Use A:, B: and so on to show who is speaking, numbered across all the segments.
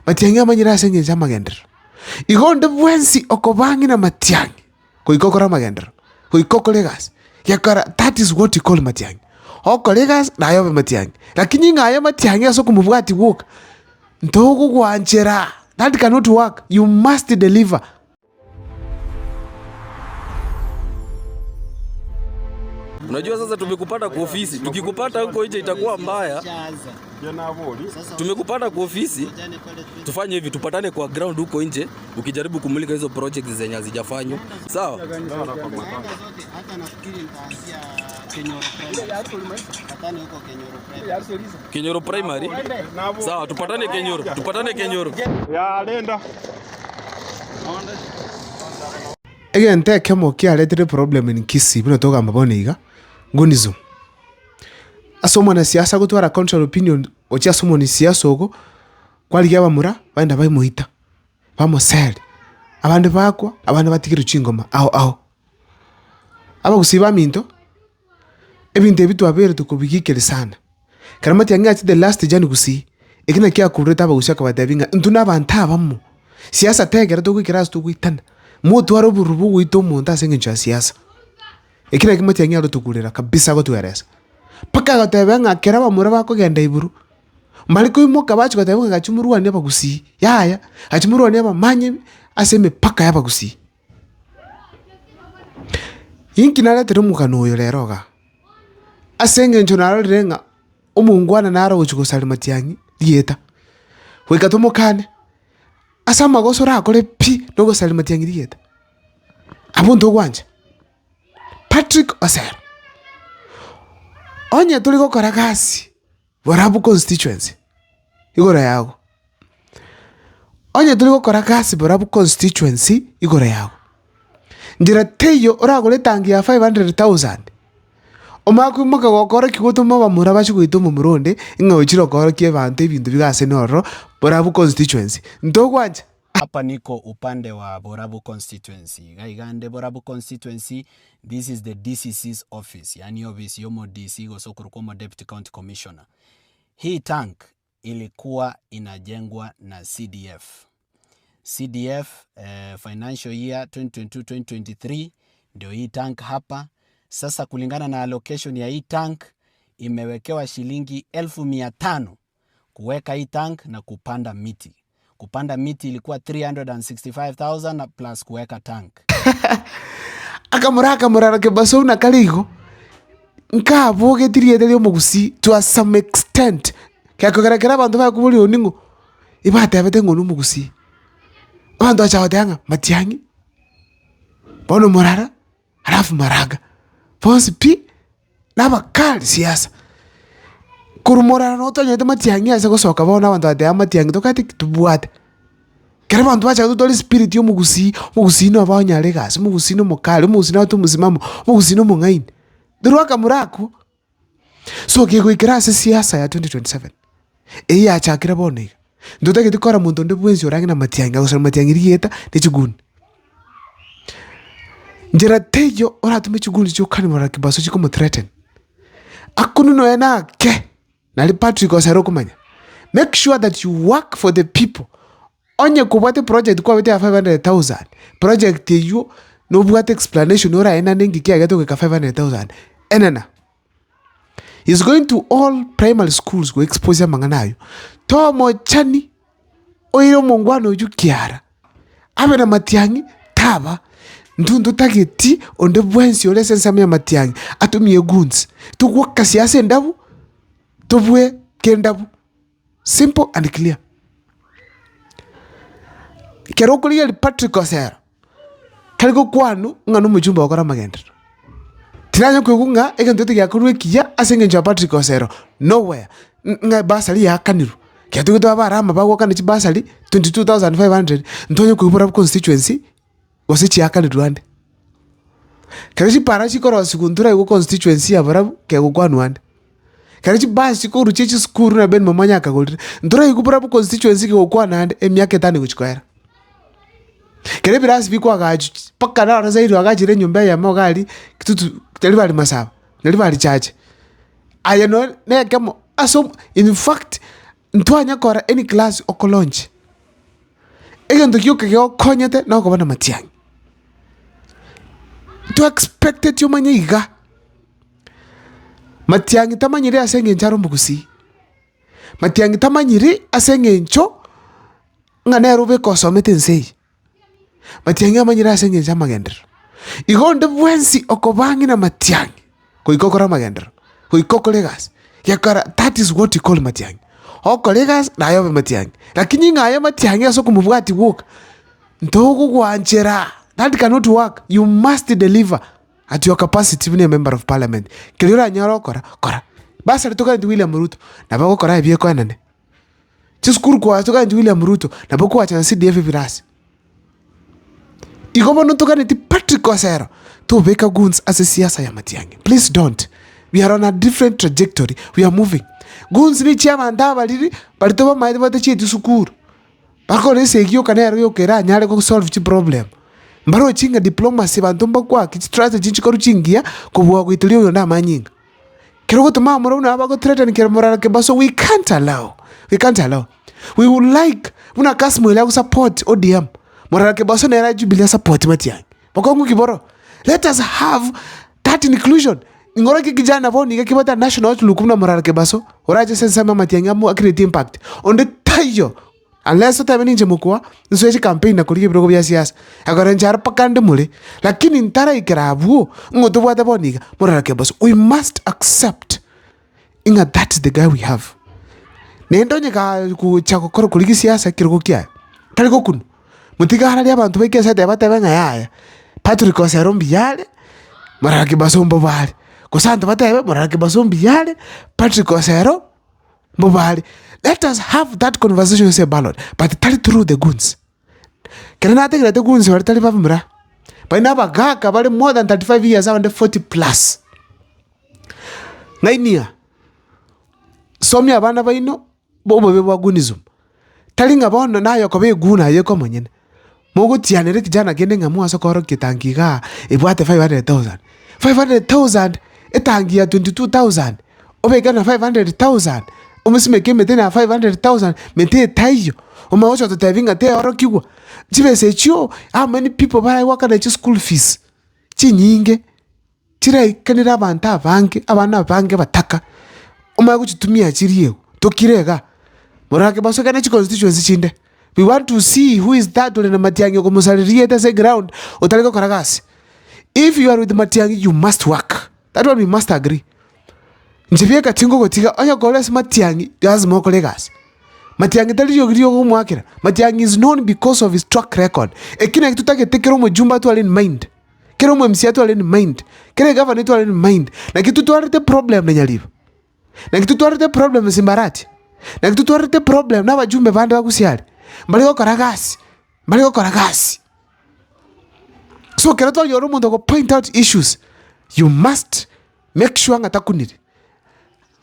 A: matiangi amanyira senge chama gendero igonde bwensi okobangi na matiangi koikokora magendero koikokolegas yakara. That is what you call matiangi. Okolegas na ayo matiangi lakini ngayo matiangi aso kumubwati work ntogo gwanchera. That cannot work. You must deliver.
B: Unajua sasa tumekupata kwa ofisi. Tukikupata huko nje itakuwa mbaya. Tumekupata kwa ofisi. Tufanye hivi, tupatane kwa ground huko nje ukijaribu kumulika hizo projects zenye hazijafanywa. Sawa? Hata nafikiri nitaanzia Kenyoro Primary. Sawa, tupatane Kenyoro.
C: Ya lenda.
A: Again, take kemo kia letere problem in Kisii bino toga maboniga ngunizo. Asomo na siasa gutwara contrary opinion ocha somo ni siasa ogo kwali yaba mura baenda bayimuhita bamusele abandi bakwa abandi batikira chingoma aho aba gusiba minto ebintu ebitu abere tukubigikere sana karamati yangati the last jani gusi ikina kya kureta aba gushaka badabinga ntuna bantabamo siasa tegera tukikira tukitana mutu waro burubu wito muntu asenge cha siasa ikina kimati yangalo tukurera kabisa go tueresa paka gatebenga kera bamura bako genda iburu maliko imoka bacho gatebenga gachumuruwa ne bagusi yaya achumuruwa ne bamanye aseme paka ya bagusi yinkina letere mukano yo leroga asenge njonaro renga umungwana naro uchugosali matiangi dieta wekatomo kane asama gosora akore pi nogo sali matiangi dieta abunto gwanje Patrick Osero onye tuliko karagasi Borabu Constituency igora yago onye tuliko karagasi Borabu Constituency igora yago njira teyo oragole tangi ya 500,000 omaku moka gokora kigotuma bamura bashigwito mu muronde inga uchiro kora kie bantu ibintu bigase noro Borabu Constituency ndogwanje.
D: Hapa niko upande wa Borabu Constituency. Gaigande Borabu Constituency, this is the DCC's office. Yani office yomo DC gosokuru kwa Deputy County Commissioner. Hii tank ilikuwa inajengwa na CDF. CDF financial year 2022-2023 ndio hii tank hapa. Sasa kulingana na allocation ya hii tank imewekewa shilingi 1,500 kuweka hii tank na kupanda miti. Kupanda miti ilikuwa 365,000 plus kuweka tank.
A: Morara Kebaso na kaligo nka boge tiriye lyo mugusi to some extent kakogera abantu bakubuli oningo ibata yabete ngo numugusi abantu achaotanga matiangi bono Morara alafu Maraga fonsi pi nabakali siasa kurumora no tonye matiangi ase gosoka bona abantu ate matiangi tokati tubuate kera abantu bacha tutoli spirit yo mugusi no abanyale gasi mugusi no mukale mugusi no tumusimamo mugusi no mungaini durwaka murako so kiko ikirase siasa ya 2027 eya achakira bone ndotake tikora muntu ndebwenzi orangi na matiangi agosana matiangi rieta nechiguni njira teyo ora tumechiguni cyo kani Morara Kebaso chikomo threaten akununo enake nali Patrick Osero kumanya make sure that you work for the people onye kubwate project kwa wete ya 500,000 project yo no bwate explanation ora ena nengi kia gato ka 500,000 enana is going to all primary schools go expose manganayo tomo chani oiro mongwano yukiara abe na matiangi taba ndundu tageti onde bwensi ole sensa ya matiangi atumie Goons tukwaka siasa ndabu tubwe kendabu simple and clear. Kero kulia Patrick Osero kaliko kwanu nganu mujumba wakora magendero tinanya kwegunga egentote yakurwe kiya asenge nja Patrick Osero nowhere nga basali ya kaniru kyatu to abarama bagwa kanichi basali 22,500 ntonye kwibura constituency wasichi ya kaniru ande karichi parachi koro sikundura iko constituency ya barabu kego kwanu ande karichi basi ko ruchechi skuru na ben mamanya akagolire ndura ikubura constituency kego kwana ande emyaka 5 kuchikoera kere birasi biko agaji paka na razairi agaji re nyumba ya mogali kitutu tali bali masaba nali bali chache ayano ne kamo aso in fact ntwanya kora any class okolonje Egen to kyo kyo konyete na ko bana Matiang'i. To expected yo manye iga. Matiang'i tamanyire asenge ncharo mbugusi. Matiang'i tamanyire asenge ncho ngane rube kosomete nsei. Matiang'i amanyire asenge nchama gendero. Igonde bwensi okobangi na Matiang'i. Kuikokora magendero. Kuikokolegas. Yakara, that is what you call Matiang'i. Okolegas na ayobe Matiang'i. Lakini ngayo Matiang'i aso kumubwati work. Ntogo gwanchera. That cannot work. You must deliver at your capacity when a member of parliament. Kilira nyaro kora. Basa litoka ndi William Ruto. Na bako kora ebie kwa nane. Chiskuru kwa toka ndi William Ruto. Na bako wacha na CDF virasi. Igobo nutoka ni Patrick Kosero. To beka Goons as a siasa ya Matiang'i. Please don't. We are on a different trajectory. We are moving. Goons ni chairman ndaba liri. Balitoba maidi bate chietu sukuru. Bako nese ekio kanero yo kera nyale ko solve chi problem. Mbaro chinga diplomacy bantumba kwa strategy chikoru chingia kubwa kwitulio yonda manyinga. Kero gutuma mura una abago threaten kero Morara Kebaso. We can't allow. We would like una kasmo ile support ODM. Morara Kebaso na Jubilee support Matiang'i. Bako ngukiboro. Let us have that inclusion. Ngora kijana boni kibata national outlook na Morara Kebaso. Oraje sensa Matiang'i amu create impact. On the tayo. Unless ota beni njemukwa nsoje campaign na kulike biro bya siasa. Agora njar pakande mule. Lakini ntara ikirabu ngoto bwata boniga Morara Kebaso. We must accept inga that's the guy we have. Nendo nyaka ku chakokoro kulike siasa kiriko kya. Kaliko kuno. Mutiga harali abantu bekesa debata benga yaya. Patrick Kosero mbiyale Morara Kebaso mbobale. Kosanto batebe Morara Kebaso mbiyale Patrick Kosero mbobale. Let us have that conversation say ballot, but tell it through the Goons. Can I take the Goons or tell you by now gaka bale more than 35 years and 40 plus. Nainia. Somi abana baino bobo beba Goonism. Telling about na yokobe guna yeko monyene. Mogo tianere kijana gende ngamu asokoro kitangiga ibwate 500,000. 500,000 etangia 22,000. Obegana 500,000. Umusime metena 500,000 mete tayo. Umaocha tutavinga te orokiwa. Chibe secho how many people buy work at school fees. Chinyinge. Chira kanira banta banke abana banke bataka. Umago chitumia chiriyo. Tokirega. Morara Kebaso kana Constituency chinde. We want to see who is that on Matiang'i komusalirie as a ground. Otaliko karagasi. If you are with Matiang'i, you must work. That one we must agree. Njivye katingo gotiga oya goles Matiang'i gas mo kolegas. Matiang'i tali yogiriyo kumwakira. Matiang'i is known because of his track record. Ekina kitutake tekero mo jumba tu alin mind. Kero mo MCA tu alin mind. Kere governor tu alin mind. Na kitu tu arete problem na nyalivo. Na kitu tu arete problem simbarati. Na kitu tu arete problem na wajumbe bande wakusiali. Mbaliko karagasi. So kero tu yoromo ndoko point out issues. You must make sure ngatakuniri.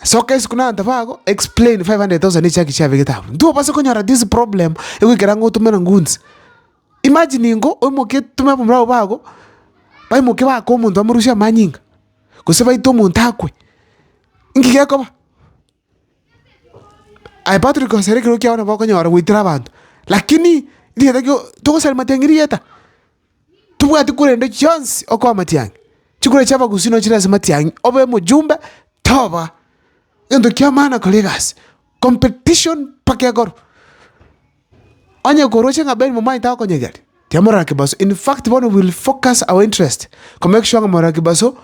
A: So guys kuna antafago explain 500,000 each akichave getabu. Ndio basi konyara this problem ekwikerango tumena Goons. Imagine ngo omoke tumya pomrao bago. Bai moke ba ko muntu amurusha manyinga. Kuseba ito muntu akwe. Ngike ko ba. Ai Patrick Kosero kiro kya ona bako nyara witira bantu. Lakini ndiye takyo toko sal Matiang'i yeta. Tubu ati kurende chance okwa Matiang'i. Chikure chapa kusino chira Matiang'i. Obe mujumbe toba. Endo kia mana kolegas. Competition pakegor. Anya goroche nga beni mama ita konye gari. Tia Morara Kebaso. In fact, one will focus our interest. Make sure Morara Kebaso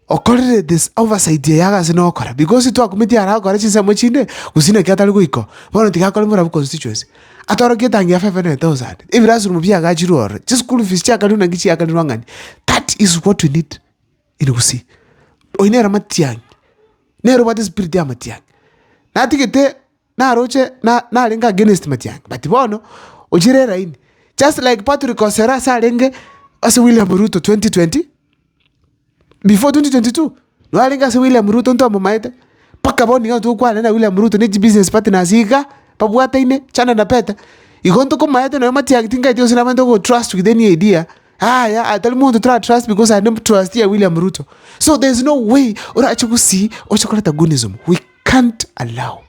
A: okorere this oversight ya yaga sino okora. Because ito akumiti ara okora chinsa mochinde. Kusine kia taliku iko. Bono tika kole Morara Constituency. Atoro kia tangia 500,000. If that's rumupia gajiru ore. Just school fees chia kaluna ngichi ya kaluna ngani. That is what we need. Inukusi. Oinera Matiang'i. Nero bati spirit ya Matiang'i. Na tikete na roche na lenga against Matiang'i. But bono ojirera ini. Just like Patrick Kosero sa lenge as William Ruto 2020. Before 2022. No lenga as William Ruto nto mamaite. Paka boni ngantu kwa na William Ruto ni business partner zika pabuata ine chana na peta. Igonto ko maite na Matiang'i tinga itio sina mando go trust with any idea. Yeah, I tell you to try trust because I don't trust here William Ruto. So there's no way or achukusi or chocolate Goonism. We can't allow.